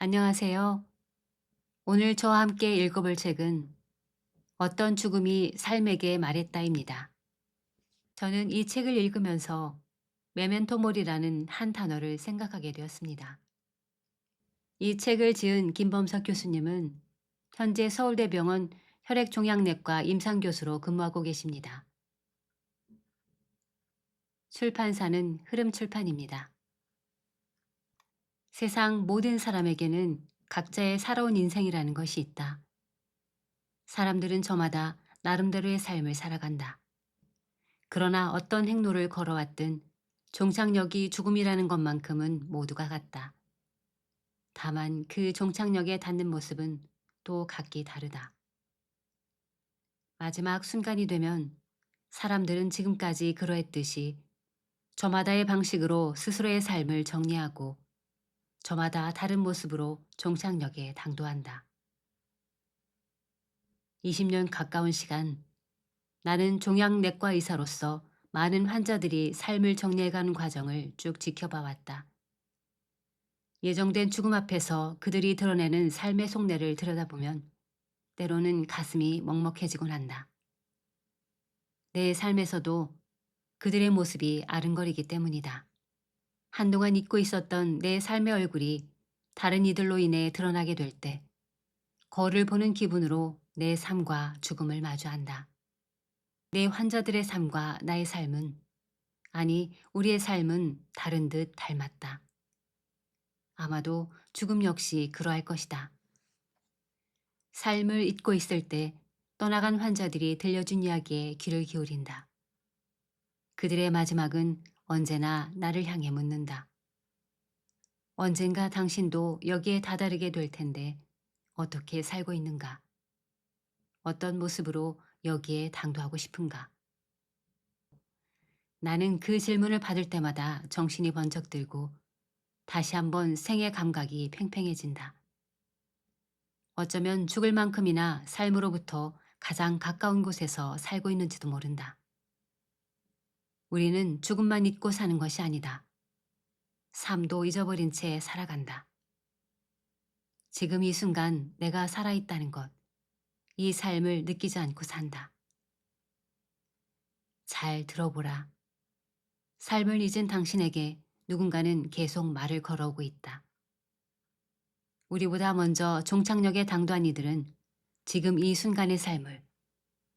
안녕하세요. 오늘 저와 함께 읽어볼 책은 어떤 죽음이 삶에게 말했다입니다. 저는 이 책을 읽으면서 메멘토 모리라는 한 단어를 생각하게 되었습니다. 이 책을 지은 김범석 교수님은 현재 서울대병원 혈액종양내과 임상교수로 근무하고 계십니다. 출판사는 흐름출판입니다. 세상 모든 사람에게는 각자의 살아온 인생이라는 것이 있다. 사람들은 저마다 나름대로의 삶을 살아간다. 그러나 어떤 행로를 걸어왔든 종착역이 죽음이라는 것만큼은 모두가 같다. 다만 그 종착역에 닿는 모습은 또 각기 다르다. 마지막 순간이 되면 사람들은 지금까지 그러했듯이 저마다의 방식으로 스스로의 삶을 정리하고 저마다 다른 모습으로 종착역에 당도한다. 20년 가까운 시간, 나는 종양내과 의사로서 많은 환자들이 삶을 정리해가는 과정을 쭉 지켜봐 왔다. 예정된 죽음 앞에서 그들이 드러내는 삶의 속내를 들여다보면 때로는 가슴이 먹먹해지곤 한다. 내 삶에서도 그들의 모습이 아른거리기 때문이다. 한동안 잊고 있었던 내 삶의 얼굴이 다른 이들로 인해 드러나게 될 때 거울을 보는 기분으로 내 삶과 죽음을 마주한다. 내 환자들의 삶과 나의 삶은, 아니 우리의 삶은 다른 듯 닮았다. 아마도 죽음 역시 그러할 것이다. 삶을 잊고 있을 때 떠나간 환자들이 들려준 이야기에 귀를 기울인다. 그들의 마지막은 언제나 나를 향해 묻는다. 언젠가 당신도 여기에 다다르게 될 텐데 어떻게 살고 있는가? 어떤 모습으로 여기에 당도하고 싶은가? 나는 그 질문을 받을 때마다 정신이 번쩍 들고 다시 한번 생의 감각이 팽팽해진다. 어쩌면 죽을 만큼이나 삶으로부터 가장 가까운 곳에서 살고 있는지도 모른다. 우리는 죽음만 잊고 사는 것이 아니다. 삶도 잊어버린 채 살아간다. 지금 이 순간 내가 살아있다는 것, 이 삶을 느끼지 않고 산다. 잘 들어보라. 삶을 잊은 당신에게 누군가는 계속 말을 걸어오고 있다. 우리보다 먼저 종착역에 당도한 이들은 지금 이 순간의 삶을,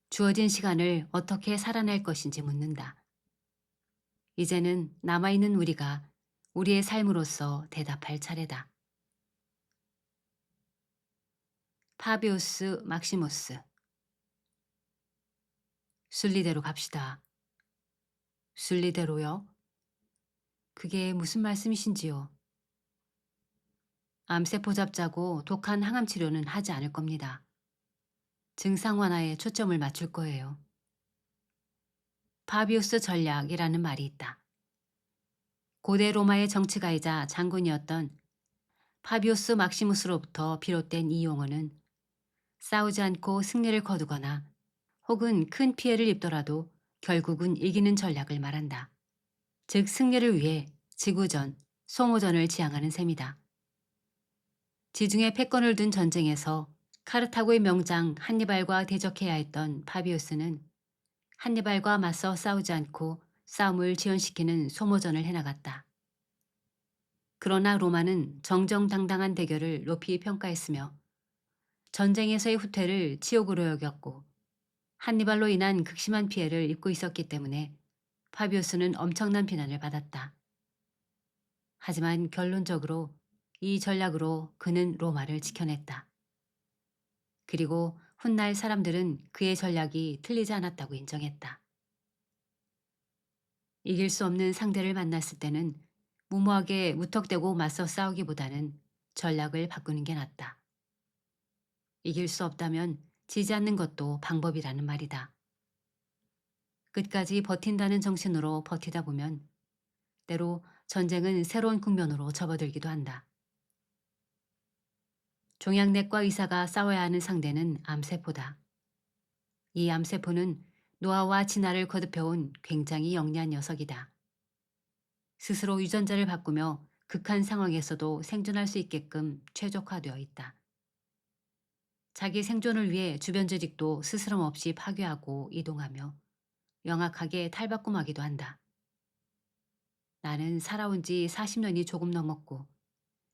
주어진 시간을 어떻게 살아낼 것인지 묻는다. 이제는 남아있는 우리가 우리의 삶으로서 대답할 차례다. 파비우스 막시무스. 순리대로 갑시다. 순리대로요? 그게 무슨 말씀이신지요? 암세포 잡자고 독한 항암 치료는 하지 않을 겁니다. 증상 완화에 초점을 맞출 거예요. 파비우스 전략이라는 말이 있다. 고대 로마의 정치가이자 장군이었던 파비우스 막시무스로부터 비롯된 이 용어는 싸우지 않고 승리를 거두거나 혹은 큰 피해를 입더라도 결국은 이기는 전략을 말한다. 즉 승리를 위해 지구전, 소모전을 지향하는 셈이다. 지중해 패권을 둔 전쟁에서 카르타고의 명장 한니발과 대적해야 했던 파비우스는 한니발과 맞서 싸우지 않고 싸움을 지연시키는 소모전을 해나갔다. 그러나 로마는 정정당당한 대결을 높이 평가했으며 전쟁에서의 후퇴를 치욕으로 여겼고 한니발로 인한 극심한 피해를 입고 있었기 때문에 파비우스는 엄청난 비난을 받았다. 하지만 결론적으로 이 전략으로 그는 로마를 지켜냈다. 그리고 훗날 사람들은 그의 전략이 틀리지 않았다고 인정했다. 이길 수 없는 상대를 만났을 때는 무모하게 무턱대고 맞서 싸우기보다는 전략을 바꾸는 게 낫다. 이길 수 없다면 지지 않는 것도 방법이라는 말이다. 끝까지 버틴다는 정신으로 버티다 보면 때로 전쟁은 새로운 국면으로 접어들기도 한다. 종양내과 의사가 싸워야 하는 상대는 암세포다. 이 암세포는 노화와 진화를 거듭해온 굉장히 영리한 녀석이다. 스스로 유전자를 바꾸며 극한 상황에서도 생존할 수 있게끔 최적화되어 있다. 자기 생존을 위해 주변 조직도 스스럼 없이 파괴하고 이동하며 명확하게 탈바꿈하기도 한다. 나는 살아온 지 40년이 조금 넘었고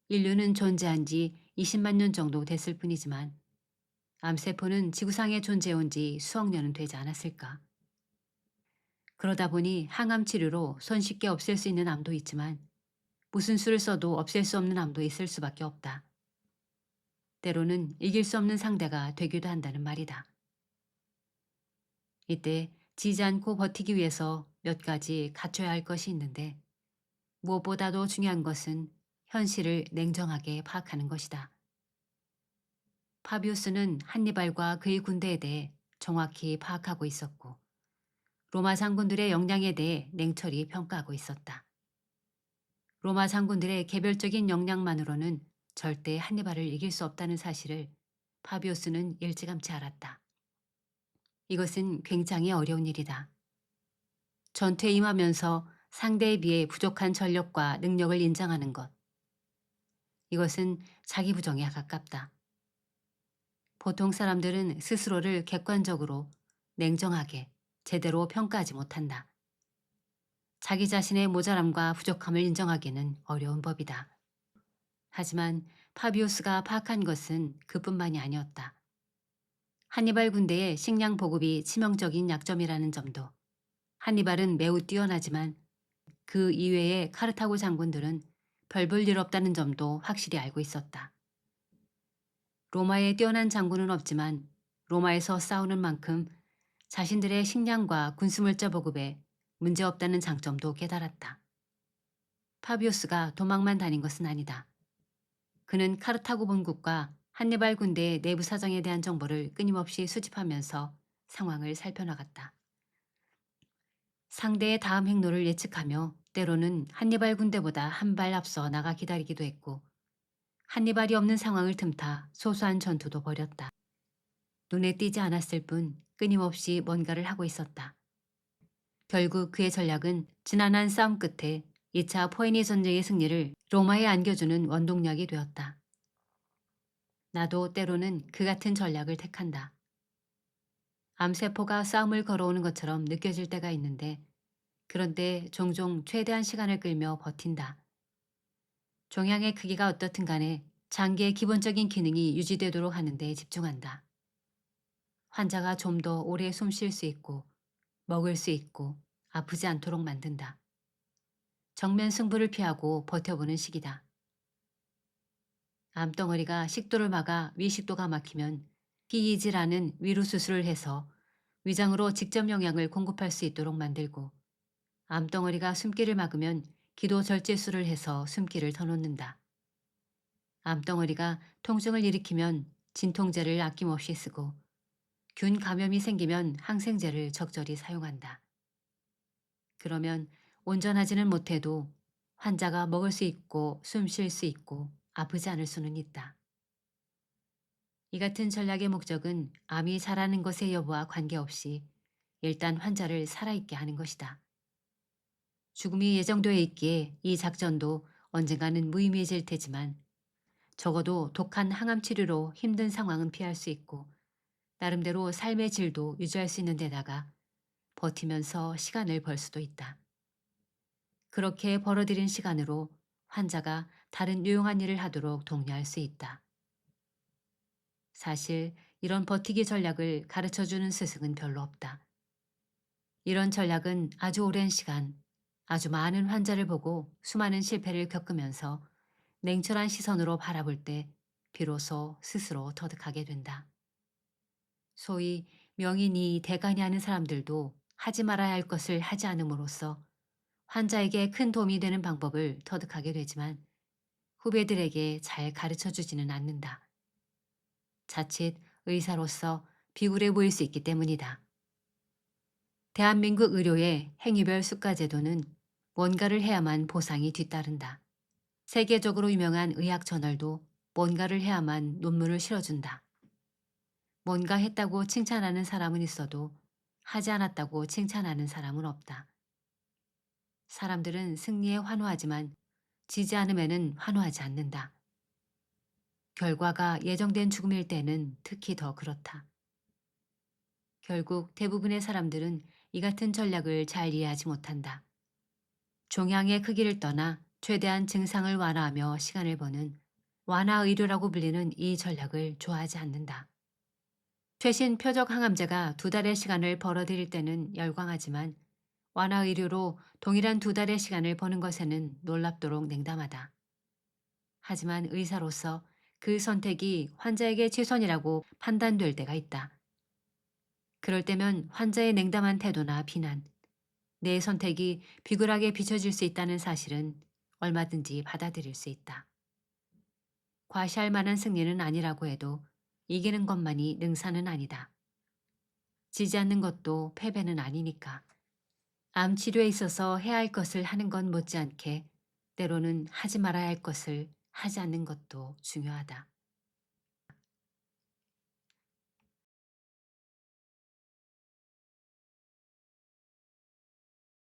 인류는 존재한 지 20만 년 정도 됐을 뿐이지만 암세포는 지구상에 존재해온 지 수억 년은 되지 않았을까. 그러다 보니 항암 치료로 손쉽게 없앨 수 있는 암도 있지만 무슨 수를 써도 없앨 수 없는 암도 있을 수밖에 없다. 때로는 이길 수 없는 상대가 되기도 한다는 말이다. 이때 지지 않고 버티기 위해서 몇 가지 갖춰야 할 것이 있는데 무엇보다도 중요한 것은 현실을 냉정하게 파악하는 것이다. 파비우스는 한니발과 그의 군대에 대해 정확히 파악하고 있었고 로마 장군들의 역량에 대해 냉철히 평가하고 있었다. 로마 장군들의 개별적인 역량만으로는 절대 한니발을 이길 수 없다는 사실을 파비우스는 일찌감치 알았다. 이것은 굉장히 어려운 일이다. 전투에 임하면서 상대에 비해 부족한 전력과 능력을 인정하는 것. 이것은 자기 부정에 가깝다. 보통 사람들은 스스로를 객관적으로 냉정하게 제대로 평가하지 못한다. 자기 자신의 모자람과 부족함을 인정하기는 어려운 법이다. 하지만 파비우스가 파악한 것은 그뿐만이 아니었다. 한니발 군대의 식량 보급이 치명적인 약점이라는 점도, 한니발은 매우 뛰어나지만 그 이외의 카르타고 장군들은 별 볼 일 없다는 점도 확실히 알고 있었다. 로마에 뛰어난 장군은 없지만 로마에서 싸우는 만큼 자신들의 식량과 군수물자 보급에 문제없다는 장점도 깨달았다. 파비우스가 도망만 다닌 것은 아니다. 그는 카르타고 본국과 한니발 군대의 내부 사정에 대한 정보를 끊임없이 수집하면서 상황을 살펴나갔다. 상대의 다음 행로를 예측하며 때로는 한니발 군대보다 한 발 앞서 나가 기다리기도 했고 한니발이 없는 상황을 틈타 소소한 전투도 벌였다. 눈에 띄지 않았을 뿐 끊임없이 뭔가를 하고 있었다. 결국 그의 전략은 지난한 싸움 끝에 2차 포에니 전쟁의 승리를 로마에 안겨주는 원동력이 되었다. 나도 때로는 그 같은 전략을 택한다. 암세포가 싸움을 걸어오는 것처럼 느껴질 때가 있는데 그런데 종종 최대한 시간을 끌며 버틴다. 종양의 크기가 어떻든 간에 장기의 기본적인 기능이 유지되도록 하는 데 집중한다. 환자가 좀 더 오래 숨 쉴 수 있고 먹을 수 있고 아프지 않도록 만든다. 정면 승부를 피하고 버텨보는 시기다. 암덩어리가 식도를 막아 위식도가 막히면 PEG라는 위로 수술을 해서 위장으로 직접 영양을 공급할 수 있도록 만들고 암덩어리가 숨기를 막으면 기도 절제술을 해서 숨기를 더 놓는다. 암덩어리가 통증을 일으키면 진통제를 아낌없이 쓰고 균 감염이 생기면 항생제를 적절히 사용한다. 그러면 온전하지는 못해도 환자가 먹을 수 있고 숨 쉴 수 있고 아프지 않을 수는 있다. 이 같은 전략의 목적은 암이 자라는 것의 여부와 관계없이 일단 환자를 살아있게 하는 것이다. 죽음이 예정되어 있기에 이 작전도 언젠가는 무의미해질 테지만 적어도 독한 항암 치료로 힘든 상황은 피할 수 있고 나름대로 삶의 질도 유지할 수 있는 데다가 버티면서 시간을 벌 수도 있다. 그렇게 벌어들인 시간으로 환자가 다른 유용한 일을 하도록 독려할 수 있다. 사실 이런 버티기 전략을 가르쳐주는 스승은 별로 없다. 이런 전략은 아주 오랜 시간, 아주 많은 환자를 보고 수많은 실패를 겪으면서 냉철한 시선으로 바라볼 때 비로소 스스로 터득하게 된다. 소위 명인이 대간이 하는 사람들도 하지 말아야 할 것을 하지 않음으로써 환자에게 큰 도움이 되는 방법을 터득하게 되지만 후배들에게 잘 가르쳐주지는 않는다. 자칫 의사로서 비굴해 보일 수 있기 때문이다. 대한민국 의료의 행위별 수가제도는 뭔가를 해야만 보상이 뒤따른다. 세계적으로 유명한 의학 저널도 뭔가를 해야만 논문을 실어준다. 뭔가 했다고 칭찬하는 사람은 있어도 하지 않았다고 칭찬하는 사람은 없다. 사람들은 승리에 환호하지만 지지 않으면은 환호하지 않는다. 결과가 예정된 죽음일 때는 특히 더 그렇다. 결국 대부분의 사람들은 이 같은 전략을 잘 이해하지 못한다. 종양의 크기를 떠나 최대한 증상을 완화하며 시간을 버는 완화 의료라고 불리는 이 전략을 좋아하지 않는다. 최신 표적 항암제가 2달의 시간을 벌어들일 때는 열광하지만 완화 의료로 동일한 2달의 시간을 버는 것에는 놀랍도록 냉담하다. 하지만 의사로서 그 선택이 환자에게 최선이라고 판단될 때가 있다. 그럴 때면 환자의 냉담한 태도나 비난, 내 선택이 비굴하게 비춰질 수 있다는 사실은 얼마든지 받아들일 수 있다. 과시할 만한 승리는 아니라고 해도 이기는 것만이 능사는 아니다. 지지 않는 것도 패배는 아니니까. 암 치료에 있어서 해야 할 것을 하는 건 못지않게 때로는 하지 말아야 할 것을 하지 않는 것도 중요하다.